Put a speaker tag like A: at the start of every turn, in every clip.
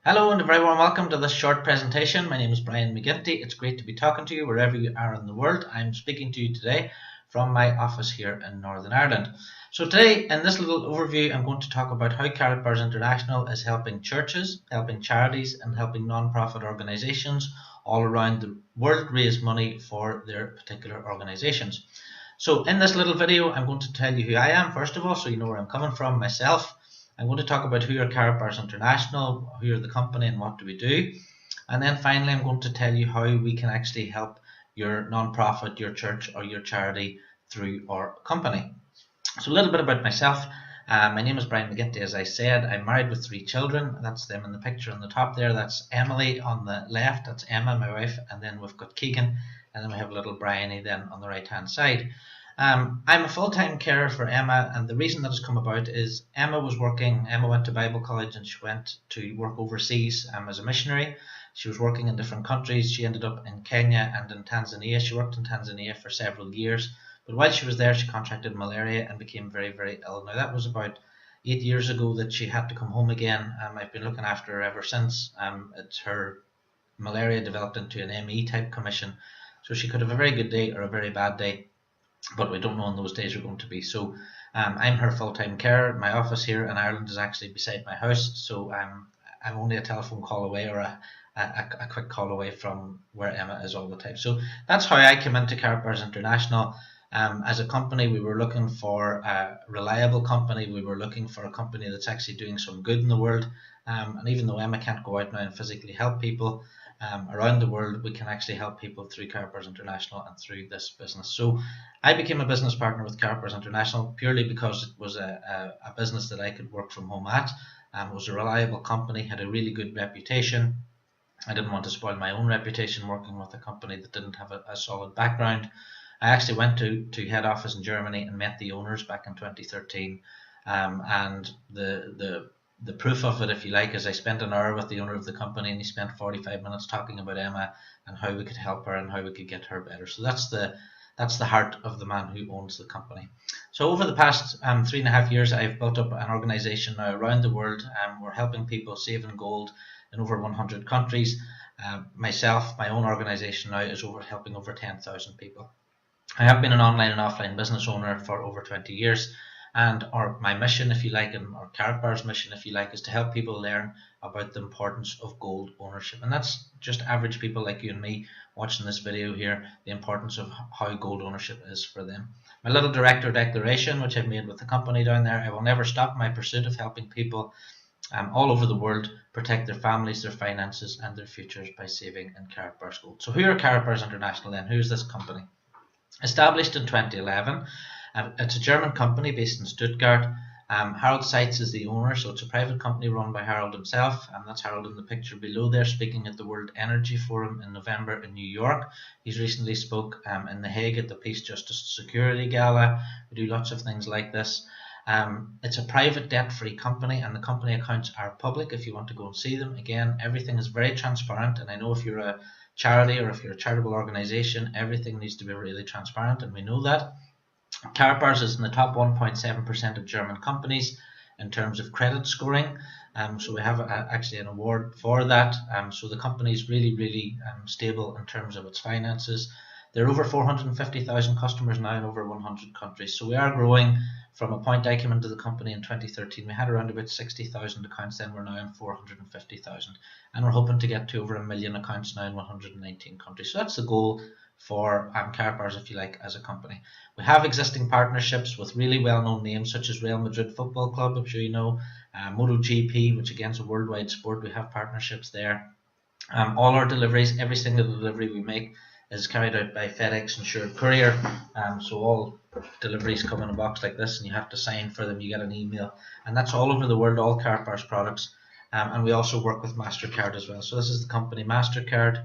A: Hello and a very warm welcome to this short presentation. My name is Brian McGinty. It's great to be talking to you wherever you are in the world. I'm speaking to you today from my office here in Northern Ireland. So today in this little overview I'm going to talk about how Karatbars International is helping churches, helping charities and helping non-profit organisations all around the world raise money for their particular organisations. So in this little video I'm going to tell you who I am first of all, so you know where I'm coming from myself. I'm going to talk about who are Karatbars International, who are the company and what do we do. And then finally I'm going to tell you how we can actually help your non-profit, your church or your charity through our company. So a little bit about myself. My name is Brian McGinty, as I said. I'm married with 3 children. That's them in the picture on the top there. That's Emily on the left. That's Emma, my wife. And then we've got Keegan. And then we have little Bryony then on the right-hand side. I'm a full-time carer for Emma, and the reason that has come about is Emma went to Bible college and she went to work overseas as a missionary. She was working in different countries. She ended up in Kenya and in Tanzania. She worked in Tanzania for several years, but while she was there she contracted malaria and became very, very ill. Now that was about 8 years ago that she had to come home again. I've been looking after her ever since. Her malaria developed into an ME type condition, so she could have a very good day or a very bad day, but we don't know when those days are going to be. So I'm her full-time carer. My office here in Ireland is actually beside my house, so I'm only a telephone call away or a quick call away from where Emma is all the time. So that's how I came into Karatbars International. As a company, we were looking for a reliable company. We were looking for a company that's actually doing some good in the world. And even though Emma can't go out now and physically help people around the world, we can actually help people through Karatbars International and through this business. So I became a business partner with Karatbars International purely because it was a business that I could work from home at. It was a reliable company, had a really good reputation. I didn't want to spoil my own reputation working with a company that didn't have a solid background. I actually went to head office in Germany and met the owners back in 2013, and the proof of it, if you like, is I spent an hour with the owner of the company and he spent 45 minutes talking about Emma and how we could help her and how we could get her better. So that's the heart of the man who owns the company. So over the past 3.5 years, I've built up an organization now around the world. We're helping people saving gold in over 100 countries. Myself, my own organization now is helping over 10,000 people. I have been an online and offline business owner for over 20 years. And my mission, if you like, and our Karatbars mission, if you like, is to help people learn about the importance of gold ownership. And that's just average people like you and me watching this video here, the importance of how gold ownership is for them. My little director declaration, which I've made with the company down there: I will never stop my pursuit of helping people all over the world protect their families, their finances, and their futures by saving in Karatbars Gold. So who are Karatbars International then? Who's this company? Established in 2011. It's a German company based in Stuttgart. Harold Seitz is the owner, so it's a private company run by Harold himself, and that's Harold in the picture below there speaking at the World Energy Forum in November in New York. He's recently spoke in The Hague at the Peace, Justice, Security Gala. We do lots of things like this. It's a private debt-free company, and the company accounts are public if you want to go and see them. Again, everything is very transparent, and I know if you're a charity or if you're a charitable organization, everything needs to be really transparent, and we know that. Karatbars is in the top 1.7% of German companies in terms of credit scoring. So we have actually an award for that. So the company is really, really stable in terms of its finances. There are over 450,000 customers now in over 100 countries. So we are growing. From a point I came into the company in 2013, we had around about 60,000 accounts, then we're now in 450,000. And we're hoping to get to over 1 million accounts now in 119 countries. So that's the goal for Karatbars, if you like, as a company. We have existing partnerships with really well-known names such as Real Madrid Football Club, I'm sure you know, MotoGP, which again is a worldwide sport. We have partnerships there. All our deliveries, every single delivery we make is carried out by FedEx Insured Courier. So all deliveries come in a box like this and you have to sign for them. You get an email, and that's all over the world, all Karatbars products. And we also work with MasterCard as well. So this is the company MasterCard,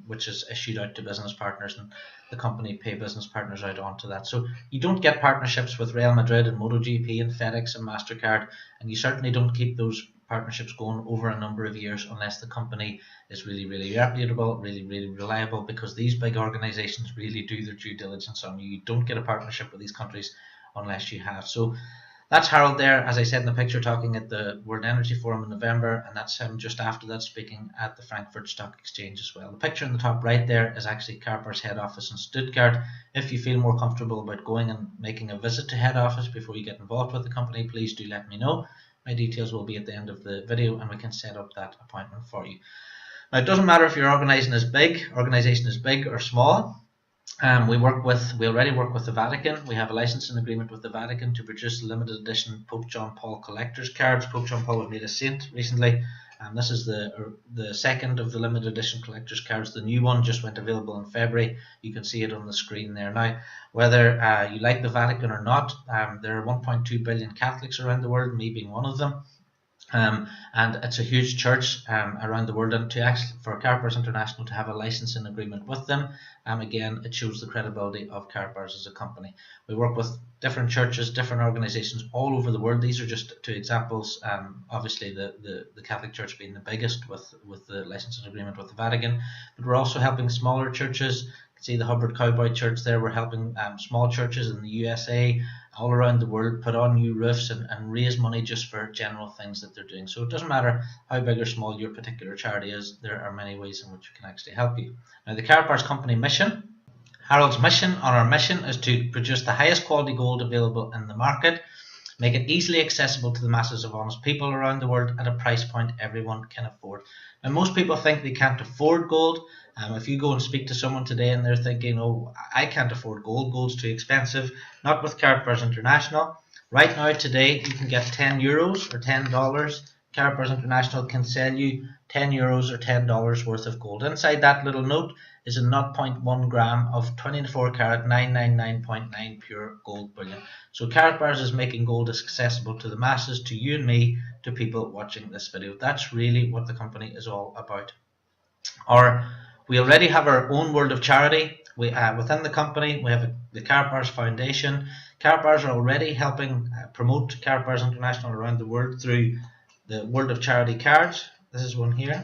A: which is issued out to business partners, and the company pay business partners out onto that. So you don't get partnerships with Real Madrid and MotoGP and FedEx and MasterCard, and you certainly don't keep those partnerships going over a number of years unless the company is really, really reputable, really, really reliable, because these big organizations really do their due diligence on you. You don't get a partnership with these countries unless you have. So That's Harold there, as I said in the picture, talking at the World Energy Forum in November, and that's him just after that speaking at the Frankfurt Stock Exchange as well. The picture in the top right there is actually Karatbars head office in Stuttgart. If you feel more comfortable about going and making a visit to head office before you get involved with the company, please do let me know. My details will be at the end of the video and we can set up that appointment for you. Now, it doesn't matter if your organization is big or small. We already work with the Vatican. We have a licensing agreement with the Vatican to produce limited edition Pope John Paul collector's cards. Pope John Paul was made a saint recently. This is the second of the limited edition collector's cards. The new one just went available in February. You can see it on the screen there now. Whether you like the Vatican or not, there are 1.2 billion Catholics around the world, me being one of them. And it's a huge church around the world, and for Karatbars International to have a licensing agreement with them, again, it shows the credibility of Karatbars as a company. We work with different churches, different organizations all over the world. These are just two examples. Obviously, the Catholic Church being the biggest with the licensing agreement with the Vatican, but we're also helping smaller churches. You can see the Hubbard Cowboy Church there. We're helping small churches in the USA, all around the world, put on new roofs and raise money just for general things that they're doing. So it doesn't matter how big or small your particular charity is, there are many ways in which we can actually help you. Now, the Karatbars company mission, Harold's mission on our mission is to produce the highest quality gold available in the market, make it easily accessible to the masses of honest people around the world at a price point everyone can afford. Now, most people think they can't afford gold. If you go and speak to someone today and they're thinking, oh, I can't afford gold, gold's too expensive, not with Karatbars International. Right now, today, you can get €10 or $10. Karatbars International can sell you €10 or $10 worth of gold. Inside that little note is a 0.1 gram of 24 karat 999.9 pure gold bullion. So Karatbars is making gold accessible to the masses, to you and me, to people watching this video. That's really what the company is all about. We already have our own world of charity. Within the company, we have the Karatbars Foundation. Karatbars are already helping promote Karatbars International around the world through the World of Charity cards. This is one here.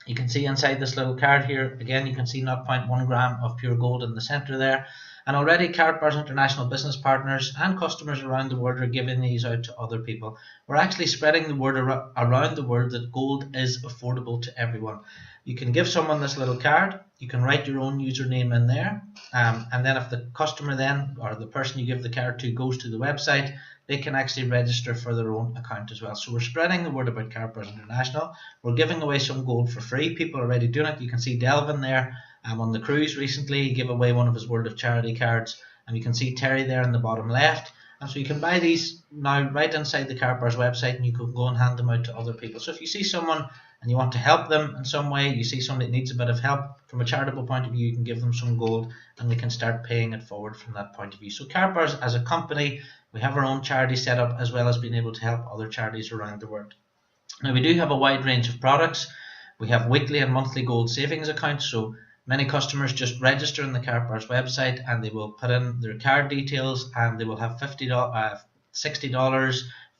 A: You can see inside this little card here, again, you can see 0.1 gram of pure gold in the center there. And already Karatbars International business partners and customers around the world are giving these out to other people. We're actually spreading the word around the world that gold is affordable to everyone. You can give someone this little card, you can write your own username in there, and then if the customer then, or the person you give the card to, goes to the website, they can actually register for their own account as well. So we're spreading the word about Karatbars International. We're giving away some gold for free. People are already doing it. You can see Delvin there on the cruise recently. He gave away one of his World of Charity cards. And you can see Terry there in the bottom left. And so you can buy these now right inside the Karatbars website, and you can go and hand them out to other people. So if you see someone and you want to help them in some way, you see somebody that needs a bit of help from a charitable point of view, you can give them some gold and they can start paying it forward from that point of view. So Karatbars as a company, we have our own charity set up, as well as being able to help other charities around the world. Now, we do have a wide range of products. We have weekly and monthly gold savings accounts. So many customers just register on the Karatbars website and they will put in their card details, and they will have $60, €50,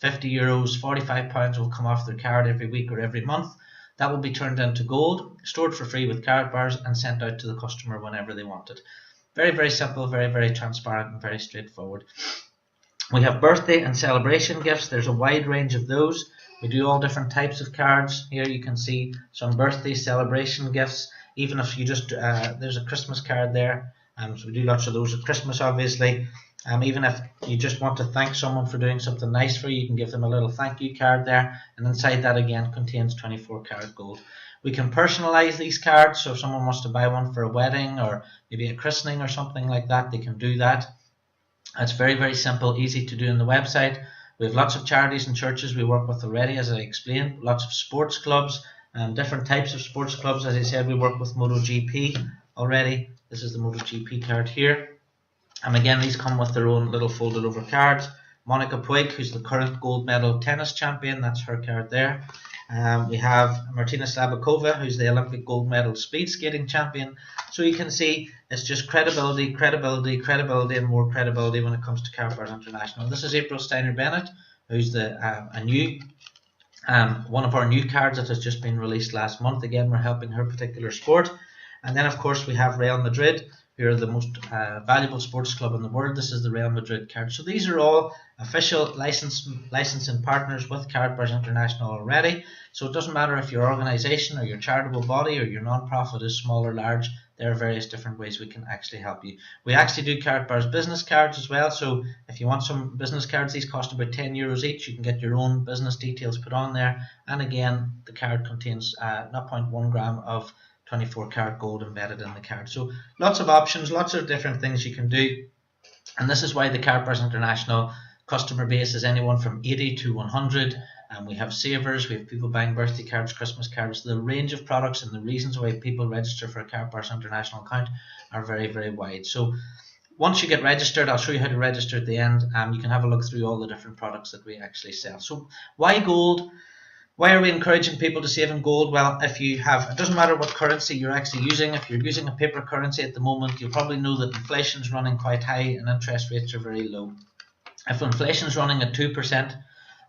A: £45 will come off their card every week or every month. That will be turned into gold, stored for free with Karatbars, and sent out to the customer whenever they want it. Very, very simple, very, very transparent, and very straightforward. We have birthday and celebration gifts. There's a wide range of those. We do all different types of cards. Here you can see some birthday celebration gifts. Even if you just, there's a Christmas card there. So we do lots of those at Christmas, obviously. Even if you just want to thank someone for doing something nice for you, you can give them a little thank you card there. And inside that again contains 24 karat gold. We can personalize these cards. So if someone wants to buy one for a wedding or maybe a christening or something like that, they can do that. It's very, very simple, easy to do on the website. We have lots of charities and churches we work with already, as I explained. Lots of sports clubs, different types of sports clubs. As I said, we work with MotoGP already. This is the MotoGP card here. And again, these come with their own little folded over cards. Monica Puig, who's the current gold medal tennis champion, that's her card there. We have Martina Slabakova, who's the Olympic gold medal speed skating champion. So you can see it's just credibility, credibility, credibility, and more credibility when it comes to Karatbars International. This is April Steiner-Bennett, who's one of our new cards that has just been released last month. Again, we're helping her particular sport. And then, of course, we have Real Madrid, who are the most valuable sports club in the world. This is the Real Madrid card. So these are all official licensing partners with Karatbars International already. So it doesn't matter if your organisation or your charitable body or your non-profit is small or large. There are various different ways we can actually help you. We actually do Karatbars business cards as well. So if you want some business cards, these cost about €10 each. You can get your own business details put on there. And again, the card contains 0.1 gram of 24 karat gold embedded in the card. So lots of options, lots of different things you can do. And this is why the Karatbars International customer base is anyone from 80 to 100. And we have savers, we have people buying birthday cards, Christmas cards. The range of products and the reasons why people register for a Karatbars International account are very, very wide. So once you get registered, I'll show you how to register at the end. You can have a look through all the different products that we actually sell. So why gold? Why are we encouraging people to save in gold? Well, if you have, it doesn't matter what currency you're actually using. If you're using a paper currency at the moment, you'll probably know that inflation is running quite high and interest rates are very low. If inflation is running at 2%,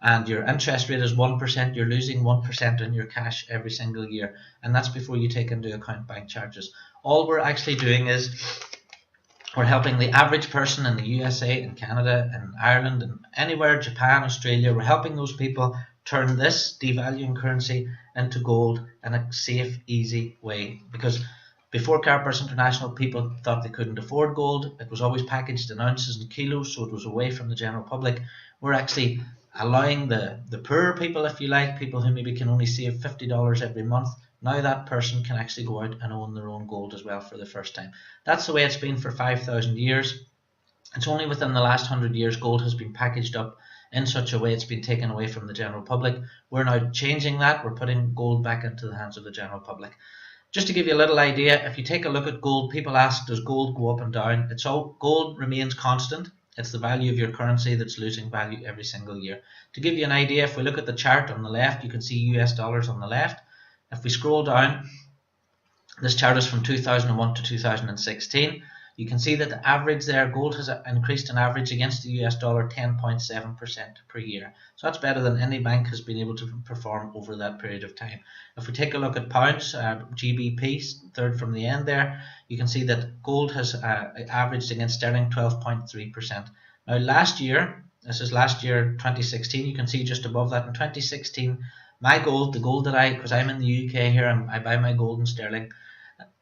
A: and your interest rate is 1%, you're losing 1% in your cash every single year, and that's before you take into account bank charges. All we're actually doing is we're helping the average person in the USA, in Canada, in Ireland, and anywhere, Japan, Australia. We're helping those people turn this devaluing currency into gold in a safe, easy way, because before Karatbars International, people thought they couldn't afford gold. It was always packaged in ounces and kilos, so it was away from the general public. We're actually allowing the poorer people, if you like, people who maybe can only save $50 every month, now that person can actually go out and own their own gold as well for the first time. That's the way it's been for 5,000 years. It's only within the last 100 years gold has been packaged up in such a way it's been taken away from the general public. We're now changing that. We're putting gold back into the hands of the general public. Just to give you a little idea, if you take a look at gold, people ask, does gold go up and down? Gold remains constant. It's the value of your currency that's losing value every single year. To give you an idea, if we look at the chart on the left, you can see US dollars on the left. If we scroll down, this chart is from 2001 to 2016. You can see that the average there, gold has increased on average against the US dollar 10.7% per year. So that's better than any bank has been able to perform over that period of time. If we take a look at pounds, GBP, third from the end there, you can see that gold has averaged against sterling 12.3%. Now last year, this is last year 2016, you can see just above that in 2016, my gold, the gold that because I'm in the UK here, I buy my gold in sterling,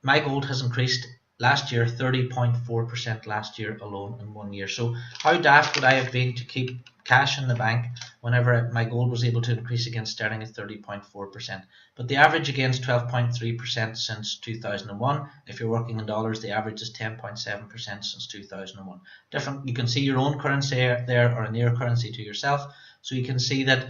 A: my gold has increased last year 30.4% last year alone in 1 year. So how daft would I have been to keep cash in the bank whenever my gold was able to increase against sterling at 30.4%? But the average against 12.3% since 2001. If you're working in dollars, the average is 10.7% since 2001. Different. You can see your own currency there, or a near currency to yourself. So you can see that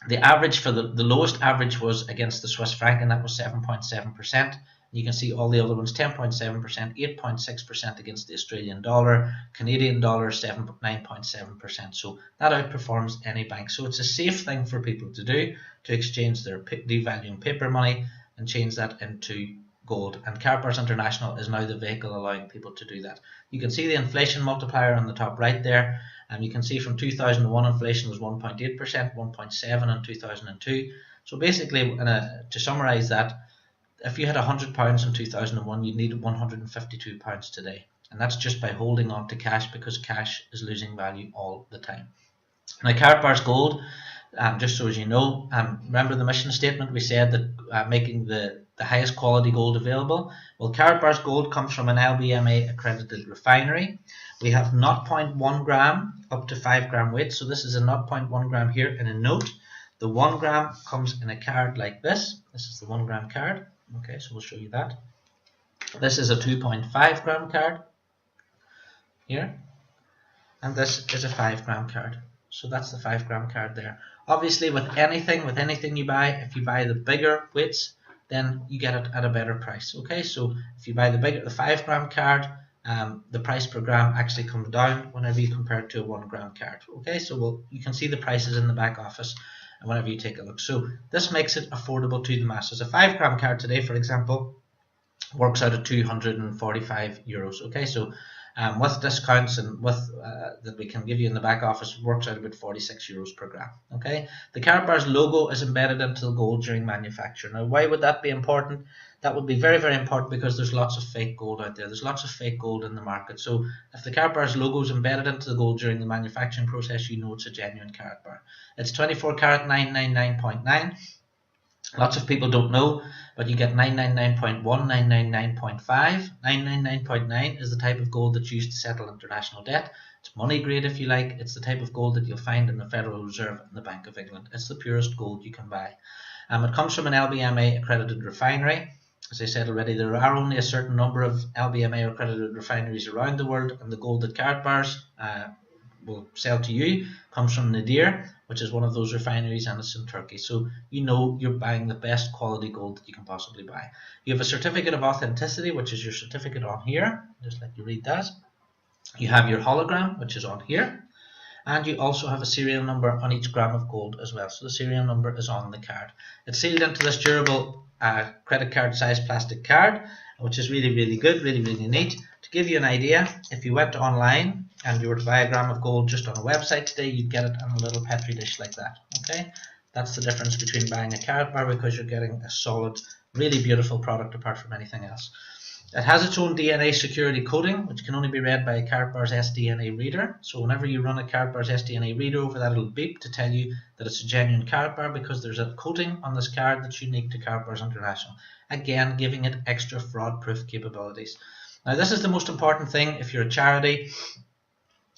A: the average for the lowest average was against the Swiss franc, and that was 7.7%. You can see all the other ones, 10.7%, 8.6% against the Australian dollar, Canadian dollar, 9.7%. So that outperforms any bank. So it's a safe thing for people to do, to exchange their devaluing paper money and change that into gold. And Karatbars International is now the vehicle allowing people to do that. You can see the inflation multiplier on the top right there. And you can see from 2001 inflation was 1.8%, 1.7% in 2002. So basically, to summarise that, if you had £100 in 2001, you'd need £152 today. And that's just by holding on to cash, because cash is losing value all the time. Now, Karatbars Gold, just so as you know, remember the mission statement? We said that making the highest quality gold available. Well, Karatbars Gold comes from an LBMA accredited refinery. We have 0.1 gram up to 5 gram weight. So this is a 0.1 gram here in a note. The 1 gram comes in a card like this. This is the 1 gram card. Okay, so we'll show you that. This is a 2.5 gram card here, and this is a 5 gram card. So that's the 5 gram card there. Obviously, with anything you buy, if you buy the bigger weights, then you get it at a better price. Okay, so if you buy the 5 gram card, the price per gram actually comes down whenever you compare it to a 1 gram card. Okay, so you can see the prices in the back office whenever you take a look. So this makes it affordable to the masses. A 5 gram card today, for example, works out at €245. Okay, so with discounts and with that we can give you in the back office, it works out about €46 per gram. Okay, the Karatbars logo is embedded into the gold during manufacture. Now, why would that be important? That would be very, very important because there's lots of fake gold out there. There's lots of fake gold in the market. So if the Karatbars logo is embedded into the gold during the manufacturing process, you know it's a genuine Karatbar. It's 24 karat 999.9. Lots of people don't know, but you get 999.1, 999.5. 999.9 is the type of gold that's used to settle international debt. It's money grade if you like. It's the type of gold that you'll find in the Federal Reserve and the Bank of England. It's the purest gold you can buy. It comes from an LBMA accredited refinery. As I said already, there are only a certain number of LBMA accredited refineries around the world, and the gold that Karatbars will sell to you comes from Nadir, which is one of those refineries, and it's in Turkey. So you know you're buying the best quality gold that you can possibly buy. You have a certificate of authenticity, which is your certificate on here. Just let you read that. You have your hologram, which is on here. And you also have a serial number on each gram of gold as well. So the serial number is on the card. It's sealed into this durable credit card size plastic card, which is really, really good, really, really neat. To give you an idea, if you went online and you were to buy a gram of gold just on a website today, you'd get it in a little petri dish like that. Okay, that's the difference between buying a Karatbar, because you're getting a solid, really beautiful product apart from anything else. It has its own DNA security coding, which can only be read by a Karatbars SDNA reader. So whenever you run a Karatbars SDNA reader over that, it'll beep to tell you that it's a genuine Karatbar, because there's a coating on this card that's unique to Karatbars International. Again, giving it extra fraud-proof capabilities. Now, this is the most important thing if you're a charity,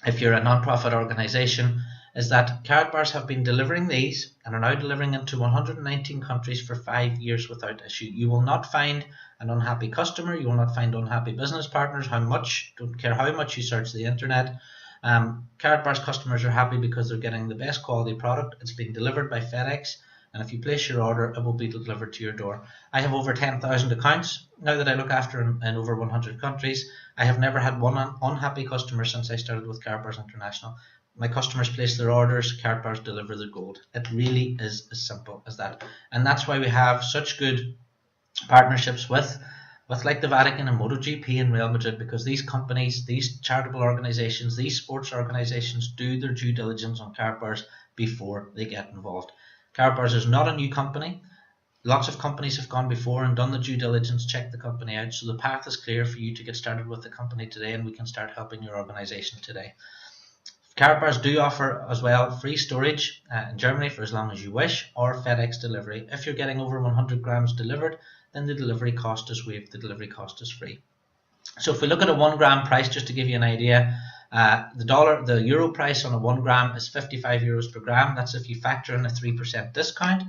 A: if you're a non-profit organization, is that Karatbars have been delivering these and are now delivering into 119 countries for 5 years without issue. You will not find an unhappy customer. You will not find unhappy business partners. Don't care how much you search the internet. Karatbars customers are happy because they're getting the best quality product. It's being delivered by FedEx, and if you place your order, it will be delivered to your door. I have over 10,000 accounts now that I look after in over 100 countries. I have never had one unhappy customer since I started with Karatbars International. My customers place their orders, Karatbars deliver their gold. It really is as simple as that. And that's why we have such good partnerships with like the Vatican and MotoGP and Real Madrid, because these companies, these charitable organizations, these sports organizations do their due diligence on Karatbars before they get involved. Karatbars is not a new company. Lots of companies have gone before and done the due diligence, checked the company out, so the path is clear for you to get started with the company today, and we can start helping your organization today. Karatbars do offer as well free storage in Germany for as long as you wish, or FedEx delivery. If you're getting over 100 grams delivered, then the delivery cost is waived. The delivery cost is free. So if we look at a 1 gram price, just to give you an idea, the euro price on a 1 gram is €55 per gram. That's if you factor in a 3% discount.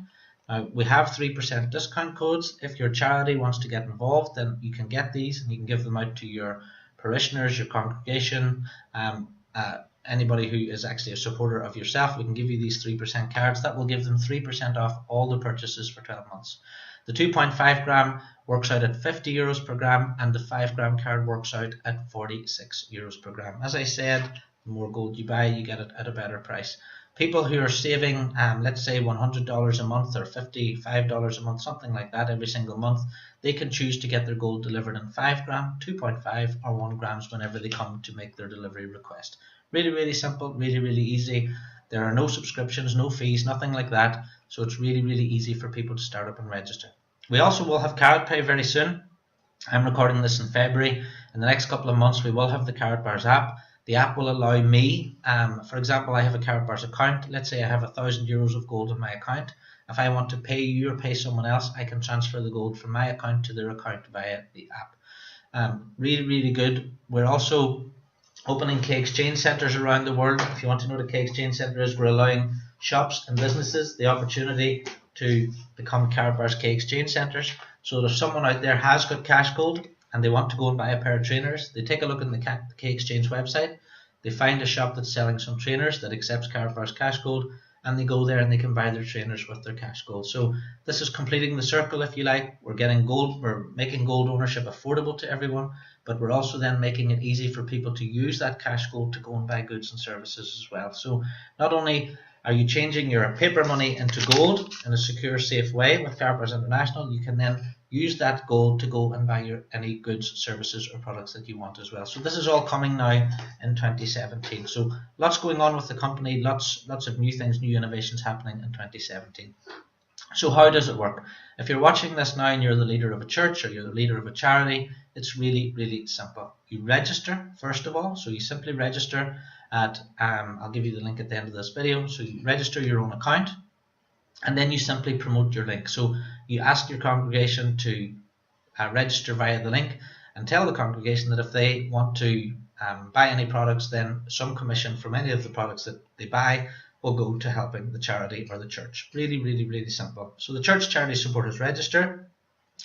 A: We have 3% discount codes. If your charity wants to get involved, then you can get these and you can give them out to your parishioners, your congregation, anybody who is actually a supporter of yourself. We can give you these 3% cards. That will give them 3% off all the purchases for 12 months. The 2.5 gram works out at €50 per gram, and the 5 gram card works out at €46 per gram. As I said, the more gold you buy, you get it at a better price. People who are saving, let's say $100 a month or $55 a month, something like that every single month, they can choose to get their gold delivered in 5 gram, 2.5 or 1 grams whenever they come to make their delivery request. Really, really simple, really, really easy. There are no subscriptions, no fees, nothing like that. So it's really, really easy for people to start up and register. We also will have Karatpay very soon. I'm recording this in February. In the next couple of months, we will have the Karatbars app. The app will allow me, for example, I have a Karatbars account. Let's say I have €1,000 of gold in my account. If I want to pay you or pay someone else, I can transfer the gold from my account to their account via the app. Really, really good. We're also opening key exchange centres around the world. If you want to know what a key exchange centre is, we're allowing shops and businesses the opportunity to become Karatbars key exchange centres. So if someone out there has got cash gold and they want to go and buy a pair of trainers, they take a look in the key exchange website, they find a shop that's selling some trainers that accepts Karatbars cash gold, and they go there and they can buy their trainers with their cash gold. So this is completing the circle, if you like. We're getting gold, we're making gold ownership affordable to everyone, but we're also then making it easy for people to use that cash gold to go and buy goods and services as well. So not only Are you changing your paper money into gold in a secure, safe way with Karatbars International? You can then use that gold to go and buy any goods, services or products that you want as well. So this is all coming now in 2017. So lots going on with the company, lots of new things, new innovations happening in 2017. So how does it work? If you're watching this now and you're the leader of a church or you're the leader of a charity, it's really simple. You register first of all. So you simply register at, I'll give you the link at the end of this video. So you register your own account and then you simply promote your link. So you ask your congregation to register via the link and tell the congregation that if they want to buy any products, then some commission from any of the products that they buy will go to helping the charity or the church. Really simple. So the church charity supporters register.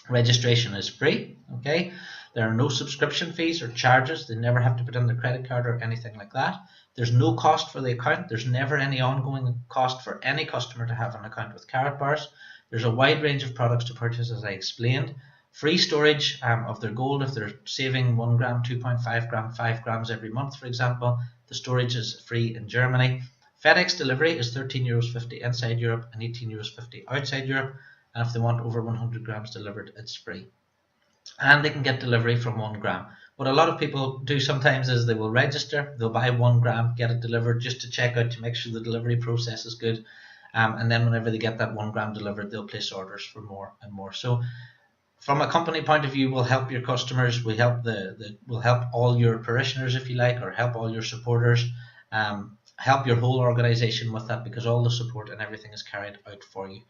A: Registration is free. Okay, there are no subscription fees or charges. They never have to put in their credit card or anything like that. There's no cost for the account. There's never any ongoing cost for any customer to have an account with Karatbars. There's a wide range of products to purchase, as I explained. Free storage of their gold if they're saving 1 gram, 2.5 gram, 5 grams every month, for example. The storage is free in Germany. FedEx delivery is €13.50 inside Europe and €18.50 outside Europe. And if they want over 100 grams delivered, it's free. And they can get delivery from 1 gram. What a lot of people do sometimes is they will register, they'll buy 1 gram, get it delivered just to check out to make sure the delivery process is good. And then whenever they get that 1 gram delivered, they'll place orders for more and more. So from a company point of view, we'll help your customers, we'll help all your parishioners, if you like, or help all your supporters, help your whole organization with that, because all the support and everything is carried out for you.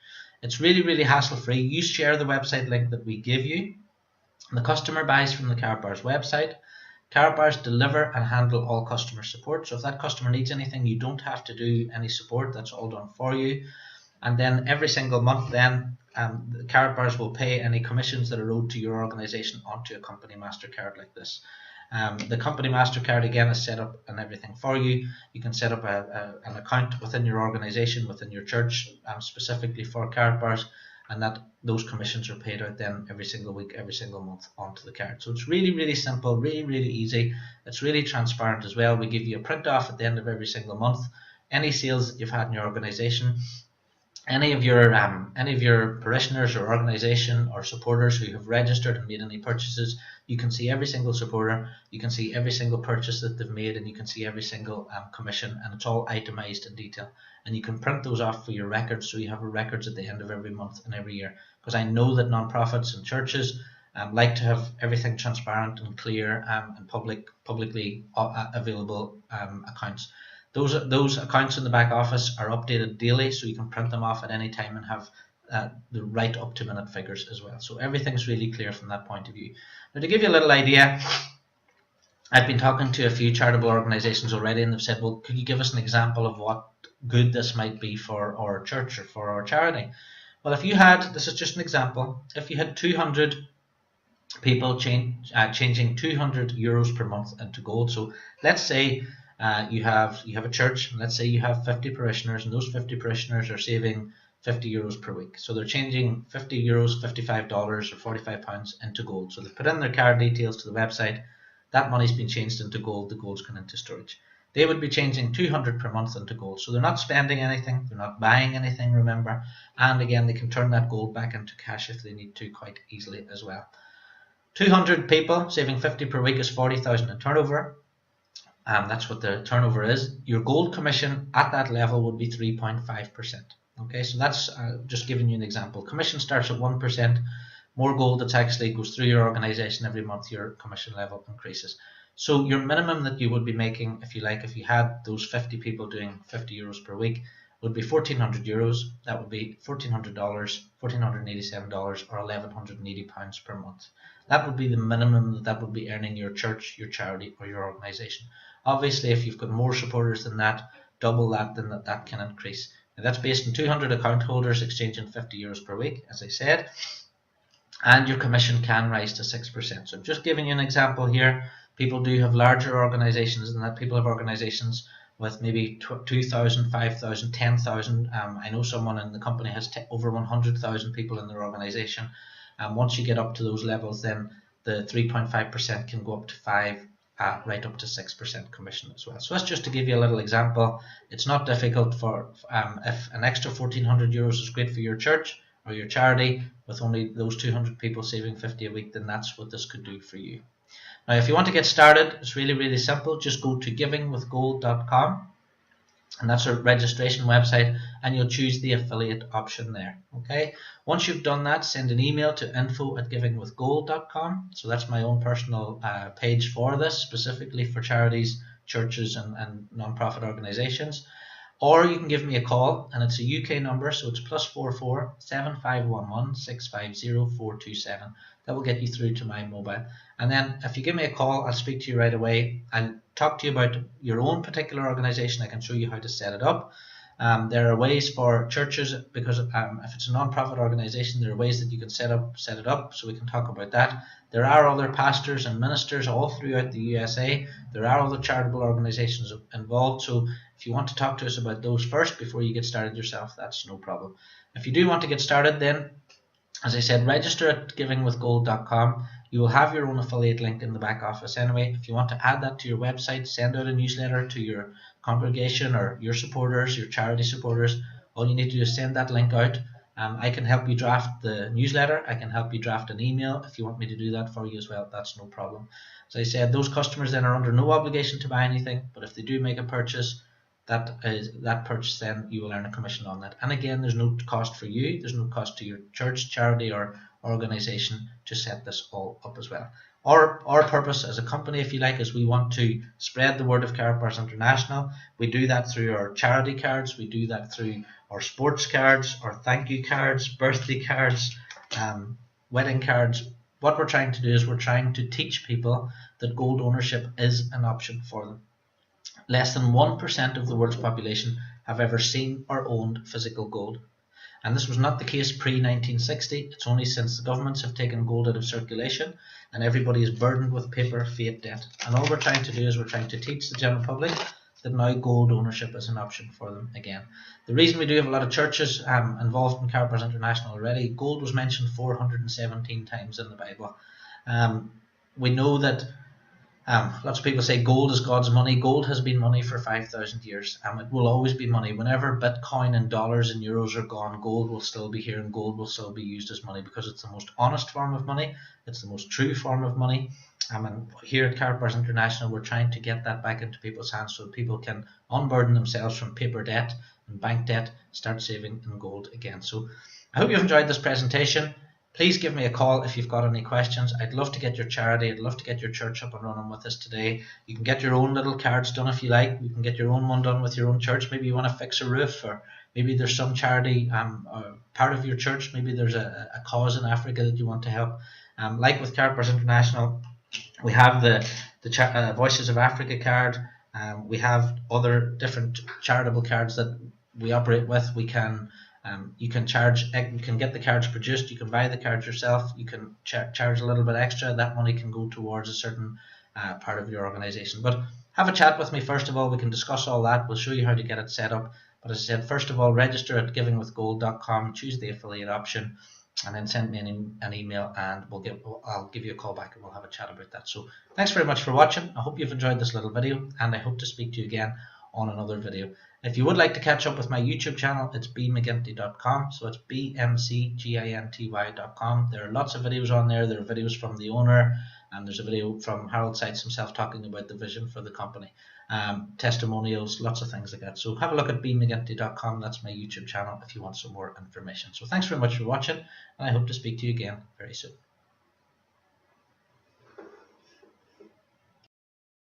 A: It's really hassle-free. You share the website link that we give you. The customer buys from the Karatbars website. Karatbars deliver and handle all customer support. So if that customer needs anything, you don't have to do any support. That's all done for you. And then every single month, then the Karatbars will pay any commissions that are owed to your organization onto a company MasterCard like this. The company MasterCard again is set up and everything for you. You can set up an account within your organization, within your church, specifically for Karatbars, and that those commissions are paid out then every single week, every single month onto the card. So it's really simple, really easy. It's really transparent as well. We give you a print off at the end of every single month. Any sales that you've had in your organization, any of your parishioners or organization or supporters who have registered and made any purchases, you can see every single supporter, you can see every single purchase that they've made, and you can see every single commission, and it's all itemized in detail. And you can print those off for your records, so you have records at the end of every month and every year. Because I know that non-profits and churches like to have everything transparent and clear and publicly available accounts. Those accounts in the back office are updated daily, so you can print them off at any time and have the right up-to-minute figures as well. So everything's really clear from that point of view. Now, to give you a little idea, I've been talking to a few charitable organizations already, and they've said, well, could you give us an example of what good this might be for our church or for our charity? Well, if you had, this is just an example, if you had 200 people changing €200 per month into gold. So let's say you have a church, and let's say you have 50 parishioners, and those 50 parishioners are saving €50 per week. So they're changing €50, $55 or £45 into gold. So they put in their card details to the website. That money's been changed into gold. The gold's gone into storage. They would be changing 200 per month into gold. So they're not spending anything. They're not buying anything, remember. And again, they can turn that gold back into cash if they need to quite easily as well. 200 people saving 50 per week is 40,000 in turnover. That's what the turnover is. Your gold commission at that level would be 3.5%. Okay, so that's just giving you an example. Commission starts at 1%. More gold that actually goes through your organization every month, your commission level increases. So your minimum that you would be making, if you like, if you had those 50 people doing €50 per week, would be €1,400. That would be $1,400, $1,487, or £1,180 per month. That would be the minimum that would be earning your church, your charity, or your organization. Obviously, if you've got more supporters than that, double that, then that can increase. Now, that's based on 200 account holders exchanging €50 per week, as I said, and your commission can rise to 6%. So I'm just giving you an example here. People do have larger organizations than that. People have organizations with maybe 2,000, 5,000, 10,000. I know someone in the company has over 100,000 people in their organization. Once you get up to those levels, then the 3.5% can go up to 5 right up to 6% commission as well. So that's just to give you a little example. It's not difficult for if an extra €1,400 is great for your church or your charity, with only those 200 people saving 50 a week, then that's what this could do for you. Now, if you want to get started, it's really simple. Just go to givingwithgold.com, and that's our registration website, and you'll choose the affiliate option there. Okay. Once you've done that, send an email to info@givingwithgold.com. So that's my own personal page for this, specifically for charities, churches, and non-profit organizations. Or you can give me a call, and it's a UK number, so it's +44 7511 650 427. That will get you through to my mobile. And then if you give me a call, I'll speak to you right away. I'll talk to you about your own particular organization. I can show you how to set it up. There are ways for churches, because if it's a non-profit organization, there are ways that you can set it up, so we can talk about that. There are other pastors and ministers all throughout the USA. There are other charitable organizations involved, so if you want to talk to us about those first before you get started yourself, that's no problem. If you do want to get started, then, as I said, register at givingwithgold.com. You will have your own affiliate link in the back office anyway. If you want to add that to your website, send out a newsletter to your congregation or your supporters, your charity supporters, all you need to do is send that link out. I can help you draft the newsletter. I can help you draft an email if you want me to do that for you as well. That's no problem. As I said, those customers then are under no obligation to buy anything, but if they do make a purchase, that purchase, then you will earn a commission on that. And again, there's no cost for you. There's no cost to your church, charity, or organization to set this all up as well. Our purpose as a company, if you like, is we want to spread the word of Karatbars International. We do that through our charity cards. We do that through our sports cards, our thank you cards, birthday cards, wedding cards. What we're trying to do is we're trying to teach people that gold ownership is an option for them. Less than 1% of the world's population have ever seen or owned physical gold. And this was not the case pre-1960. It's only since the governments have taken gold out of circulation and everybody is burdened with paper fiat debt. And all we're trying to do is we're trying to teach the general public that now gold ownership is an option for them again. The reason we do have a lot of churches involved in Karatbars International already, gold was mentioned 417 times in the Bible. We know that lots of people say gold is God's money. Gold has been money for 5,000 years. It will always be money. Whenever Bitcoin and dollars and euros are gone, gold will still be here, and gold will still be used as money because it's the most honest form of money. It's the most true form of money. And here at Karatbars International, we're trying to get that back into people's hands so people can unburden themselves from paper debt and bank debt, start saving in gold again. So I hope you've enjoyed this presentation. Please give me a call if you've got any questions. I'd love to get your charity, I'd love to get your church up and running with us today. You can get your own little cards done if you like. You can get your own one done with your own church. Maybe you want to fix a roof, or maybe there's some charity part of your church. Maybe there's a cause in Africa that you want to help. Like with Karatbars International, we have the Voices of Africa card. We have other different charitable cards that we operate with. We can you can get the cards produced, you can buy the cards yourself, you can charge a little bit extra. That money can go towards a certain part of your organization. But have a chat with me first of all. We can discuss all that. We'll show you how to get it set up. But as I said, first of all, register at givingwithgold.com, choose the affiliate option, and then send me an email, and I'll give you a call back and we'll have a chat about that. So thanks very much for watching. I hope you've enjoyed this little video, and I hope to speak to you again on another video. If you would like to catch up with my YouTube channel, it's bmcginty.com. So it's bmcginty.com. There are lots of videos on there. There are videos from the owner, and there's a video from Harold Seitz himself talking about the vision for the company, testimonials, lots of things like that. So have a look at bmcginty.com. That's my YouTube channel if you want some more information. So thanks very much for watching, and I hope to speak to you again very soon.